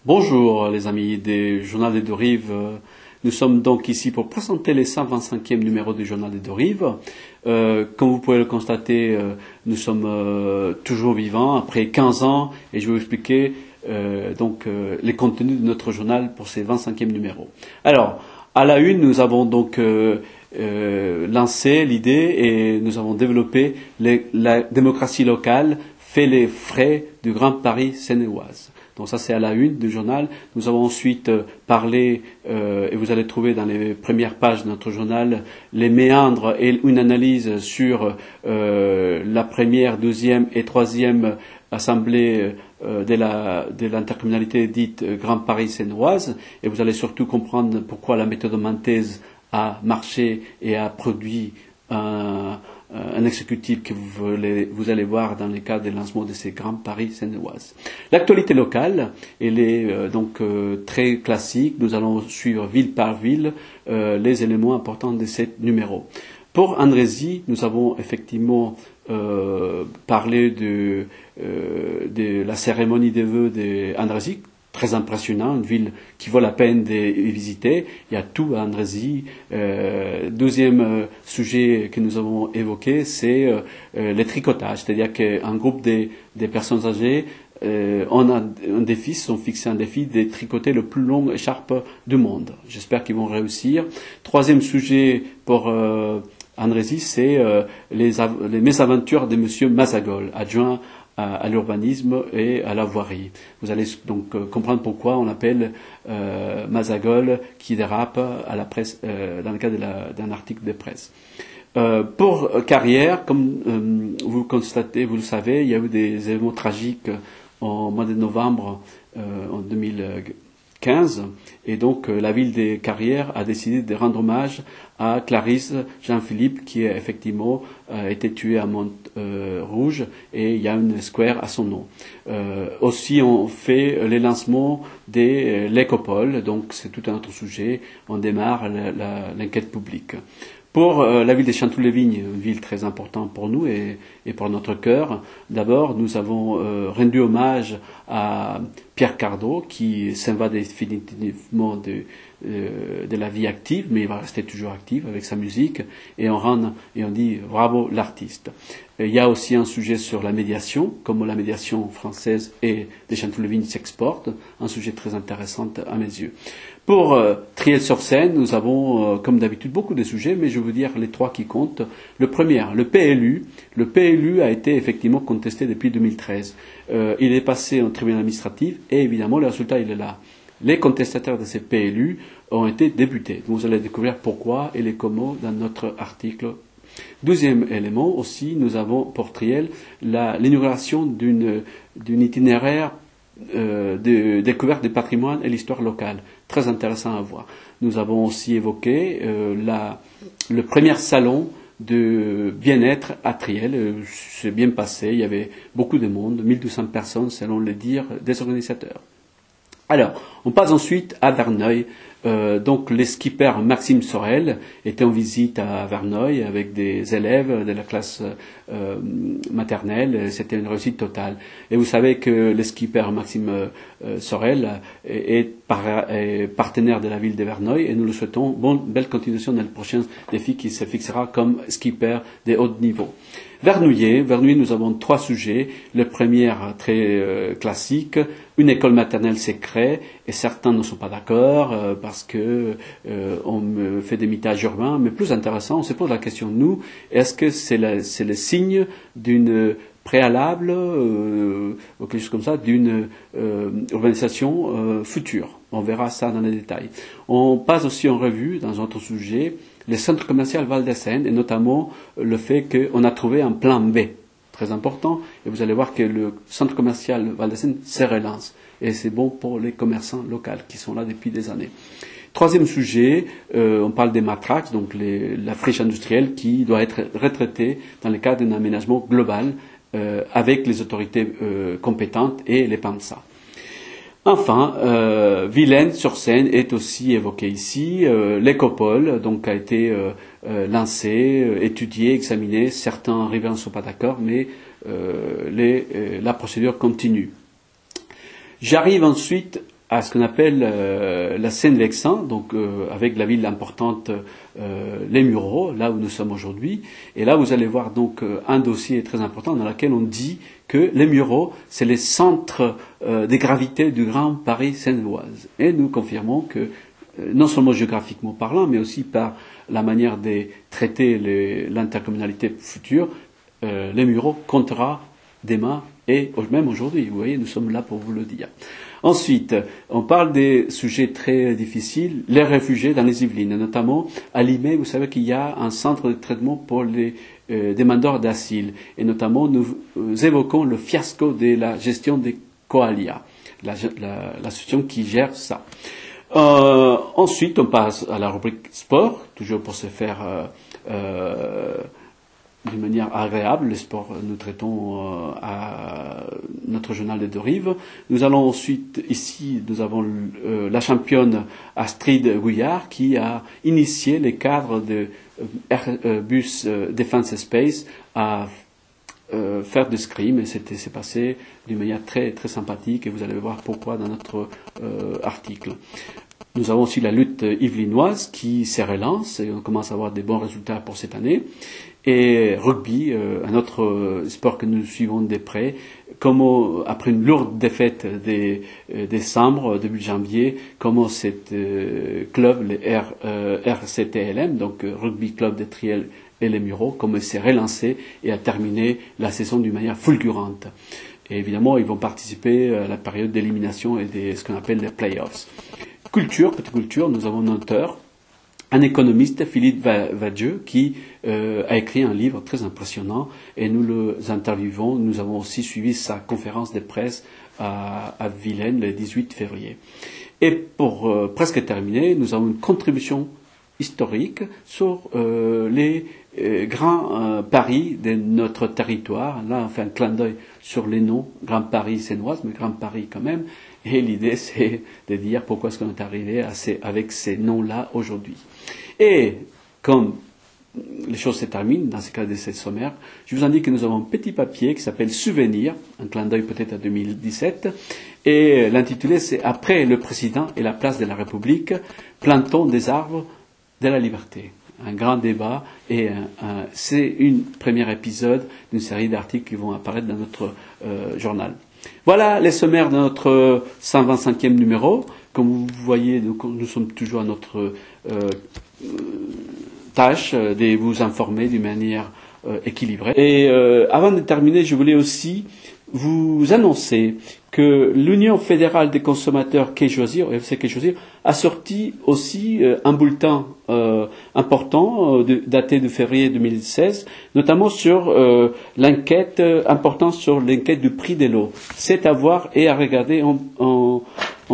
Bonjour les amis du Journal des Deux-Rives. Nous sommes donc ici pour présenter les 125e numéros du Journal des Deux-Rives. Comme vous pouvez le constater, nous sommes toujours vivants après 15 ans et je vais vous expliquer les contenus de notre journal pour ces 25e numéros. Alors, à la une, nous avons donc lancé l'idée et nous avons développé la démocratie locale fait les frais du Grand Paris seine-et-oise. Donc ça c'est à la une du journal. Nous avons ensuite parlé, et vous allez trouver dans les premières pages de notre journal, les méandres et une analyse sur la première, deuxième et troisième assemblée de l'intercommunalité dite Grand Paris seine-et-oise. Et vous allez surtout comprendre pourquoi la méthode Manthèse a marché et a produit un exécutif que vous allez voir dans le cadre des lancements de ces grands paris seine-et-oise. L'actualité locale, elle est très classique. Nous allons suivre ville par ville les éléments importants de ce numéro. Pour Andrézy, nous avons effectivement parlé de la cérémonie des vœux d'Andrézy, très impressionnant, une ville qui vaut la peine de visiter. Il y a tout à Andrézy. Deuxième sujet que nous avons évoqué, c'est le tricotage, c'est-à-dire qu'un groupe des personnes âgées ont un défi, se sont fixés un défi de tricoter le plus long écharpe du monde. J'espère qu'ils vont réussir. Troisième sujet pour Andrézy, c'est les mésaventures de M. Mazagol, adjoint à l'urbanisme et à la voirie. Vous allez donc comprendre pourquoi on l'appelle Mazagol qui dérape à la presse, dans le cadre d'un article de presse. Pour Carrière, comme vous constatez, vous le savez, il y a eu des événements tragiques au mois de novembre en 2015 et donc la ville des Carrières a décidé de rendre hommage à Clarisse Jean-Philippe qui a effectivement été tuée à Montrouge et il y a une square à son nom. Aussi on fait les lancements de l'écopole, donc c'est tout un autre sujet, on démarre l'enquête publique. Pour la ville de Chanteloup-les-Vignes, une ville très importante pour nous et pour notre cœur, d'abord nous avons rendu hommage à Pierre Cardot qui s'en va définitivement de la vie active, mais il va rester toujours actif avec sa musique et on dit bravo l'artiste. Il y a aussi un sujet sur la médiation, comment la médiation française et des Chanteloup-les-Vignes s'exporte, un sujet très intéressant à mes yeux. Pour Triel-sur-Seine, nous avons, comme d'habitude, beaucoup de sujets, mais je veux dire les trois qui comptent. Le premier, le PLU. Le PLU a été effectivement contesté depuis 2013. Il est passé en tribunal administratif et évidemment, le résultat, il est là. Les contestataires de ces PLU ont été débutés. Vous allez découvrir pourquoi et les comment dans notre article. Deuxième élément aussi, nous avons pour Triel l'inauguration d'une itinéraire de découverte des patrimoines et l'histoire locale. Très intéressant à voir. Nous avons aussi évoqué le premier salon de bien-être à Triel. C'est bien passé, il y avait beaucoup de monde, 1200 personnes selon les dires des organisateurs. Alors, on passe ensuite à Verneuil. Donc, les skippers Maxime Sorel étaient en visite à Verneuil avec des élèves de la classe maternelle. C'était une réussite totale. Et vous savez que le skipper Maxime Sorel est partenaire de la ville de Verneuil et nous le souhaitons belle continuation dans le prochain défi qui se fixera comme skipper de haut niveau. Vernouillet, nous avons trois sujets. Le premier, très classique, une école maternelle se crée et certains ne sont pas d'accord parce que on fait des mitages urbains. Mais plus intéressant, on se pose la question, nous, est-ce que c'est le signe d'une préalable ou quelque chose comme ça, d'une urbanisation future. On verra ça dans les détails. On passe aussi en revue, dans un autre sujet, les centres commerciaux Val de Seine, et notamment le fait qu'on a trouvé un plan B, très important, et vous allez voir que le centre commercial Val de Seine se relance, et c'est bon pour les commerçants locaux qui sont là depuis des années. Troisième sujet, on parle des matraques, donc la friche industrielle qui doit être retraitée dans le cadre d'un aménagement global avec les autorités compétentes et les PAMSA. Enfin, Vilaine-sur-Seine est aussi évoqué ici. L'écopole donc a été lancé, étudié, examiné. Certains riverains ne sont pas d'accord, mais la procédure continue. J'arrive ensuite à ce qu'on appelle la Seine-Vexin, donc avec la ville importante Les Mureaux, là où nous sommes aujourd'hui. Et là, vous allez voir donc un dossier très important dans lequel on dit que Les Mureaux, c'est les centres des gravités du Grand Paris sénéoise. Et nous confirmons que, non seulement géographiquement parlant, mais aussi par la manière de traiter l'intercommunalité future, Les Mureaux comptera demain et même aujourd'hui. Vous voyez, nous sommes là pour vous le dire. Ensuite, on parle des sujets très difficiles, les réfugiés dans les Yvelines, notamment à Limay. Vous savez qu'il y a un centre de traitement pour les demandeurs d'asile, et notamment nous évoquons le fiasco de la gestion des Coalia, l'association qui gère ça. Ensuite, on passe à la rubrique sport, toujours pour se faire d'une manière agréable. Les sports, nous traitons à notre journal des deux rives. Nous allons ensuite, ici, nous avons la championne Astrid Gouillard qui a initié les cadres de Airbus Defence Space à faire de scrim, et c'est passé d'une manière très, très sympathique, et vous allez voir pourquoi dans notre article. Nous avons aussi la lutte yvelinoise qui se relance, et on commence à avoir des bons résultats pour cette année. Et rugby, un autre sport que nous suivons de près, comment, après une lourde défaite des décembre, début janvier, comment cet club, le RCTLM, donc Rugby Club de Triel et les Mureaux, comment s'est relancé et a terminé la saison d'une manière fulgurante. Et évidemment, ils vont participer à la période d'élimination et ce qu'on appelle les playoffs. Culture, petite culture, nous avons un auteur, un économiste, Philippe Vadieu, qui a écrit un livre très impressionnant, et nous le interviewons. Nous avons aussi suivi sa conférence de presse à Vilaine le 18 février. Et pour presque terminer, nous avons une contribution historique sur les grands paris de notre territoire. Là, on fait un clin d'œil sur les noms, Grand Paris sénoise, mais Grand Paris quand même. Et l'idée, c'est de dire pourquoi est-ce qu'on est arrivé avec ces noms-là aujourd'hui. Et comme les choses se terminent dans ce cas de cette sommaire, je vous indique que nous avons un petit papier qui s'appelle Souvenir, un clin d'œil peut-être à 2017, et l'intitulé c'est Après le président et la place de la République, plantons des arbres de la liberté. Un grand débat, et c'est une première épisode d'une série d'articles qui vont apparaître dans notre journal. Voilà les sommaires de notre 125e numéro. Comme vous voyez, nous sommes toujours à notre tâche de vous informer d'une manière équilibrée. Et avant de terminer, je voulais aussi vous annoncer que l'Union fédérale des consommateurs Qu'est choisir, a sorti aussi un bulletin important daté de février 2016, notamment sur l'enquête importante sur l'enquête du prix de l'eau. C'est à voir et à regarder en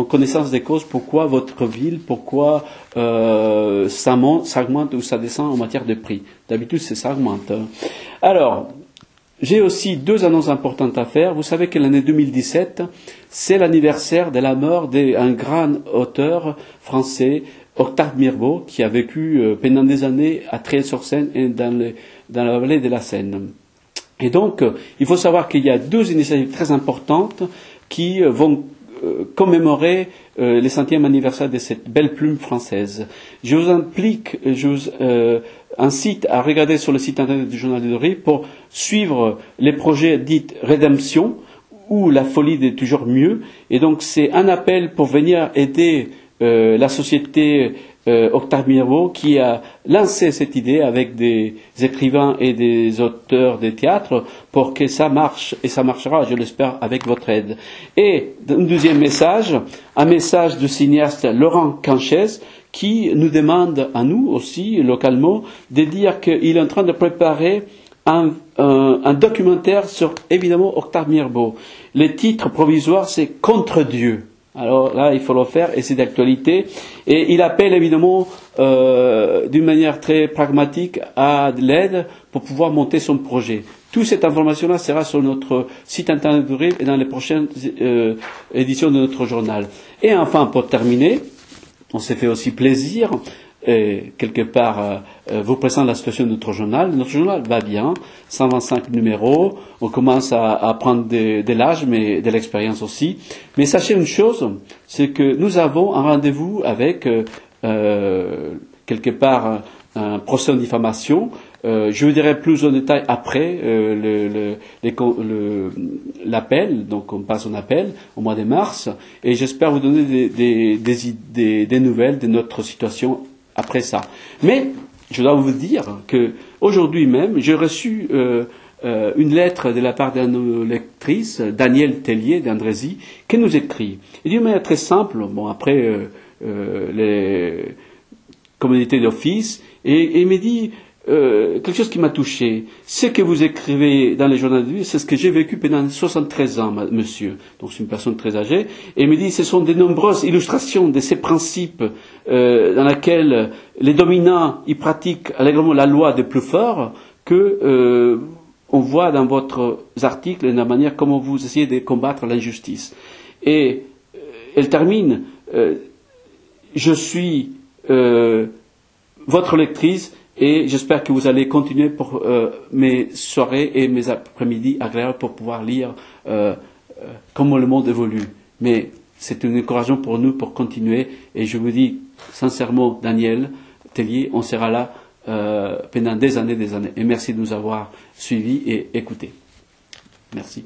connaissance des causes pourquoi votre ville, pourquoi ça augmente ou ça descend en matière de prix. D'habitude, ça augmente. Alors, j'ai aussi deux annonces importantes à faire. Vous savez que l'année 2017, c'est l'anniversaire de la mort d'un grand auteur français, Octave Mirbeau, qui a vécu pendant des années à Triel-sur-Seine et dans la vallée de la Seine. Et donc, il faut savoir qu'il y a deux initiatives très importantes qui vont commémorer les centièmes anniversaire de cette belle plume française. Je vous incite à regarder sur le site internet du journal de Rive pour suivre les projets dits Rédemption ou La folie de toujours mieux. Et donc c'est un appel pour venir aider la société Octave Mirbeau qui a lancé cette idée avec des écrivains et des auteurs de théâtre pour que ça marche, et ça marchera, je l'espère, avec votre aide. Et un deuxième message, un message du cinéaste Laurent Canchez qui nous demande à nous aussi, localement, de dire qu'il est en train de préparer un documentaire sur, évidemment, Octave Mirbeau. Le titre provisoire, c'est Contre Dieu. Alors là, il faut le faire, et c'est d'actualité. Et il appelle évidemment, d'une manière très pragmatique, à de l'aide pour pouvoir monter son projet. Toute cette information-là sera sur notre site internet de Rive et dans les prochaines éditions de notre journal. Et enfin, pour terminer, on s'est fait aussi plaisir. quelque part vous présente la situation de notre journal. Notre journal va bien, 125 numéros, on commence à prendre de l'âge, mais de l'expérience aussi. Mais sachez une chose, c'est que nous avons un rendez-vous avec quelque part un procès en diffamation. Je vous dirai plus en détail après l'appel, donc on passe en appel au mois de mars, et j'espère vous donner des nouvelles de notre situation après ça. Mais je dois vous dire que aujourd'hui même, j'ai reçu une lettre de la part de nos lectrices, Danielle Tellier d'Andrézy, qui nous écrit. Et d'une manière très simple, bon après les communautés d'office, et il me dit quelque chose qui m'a touché. Ce que vous écrivez dans les journaux de vie, c'est ce que j'ai vécu pendant 73 ans, monsieur. Donc c'est une personne très âgée. Et il me dit, ce sont de nombreuses illustrations de ces principes dans lesquels les dominants y pratiquent allègrement la loi des plus forts que on voit dans votre article et dans la manière comment vous essayez de combattre l'injustice. Et elle termine, je suis votre lectrice, et j'espère que vous allez continuer pour mes soirées et mes après-midi agréables pour pouvoir lire comment le monde évolue. Mais c'est un encouragement pour nous pour continuer. Et je vous dis sincèrement, Daniel Tellier, on sera là pendant des années. Et merci de nous avoir suivis et écoutés. Merci.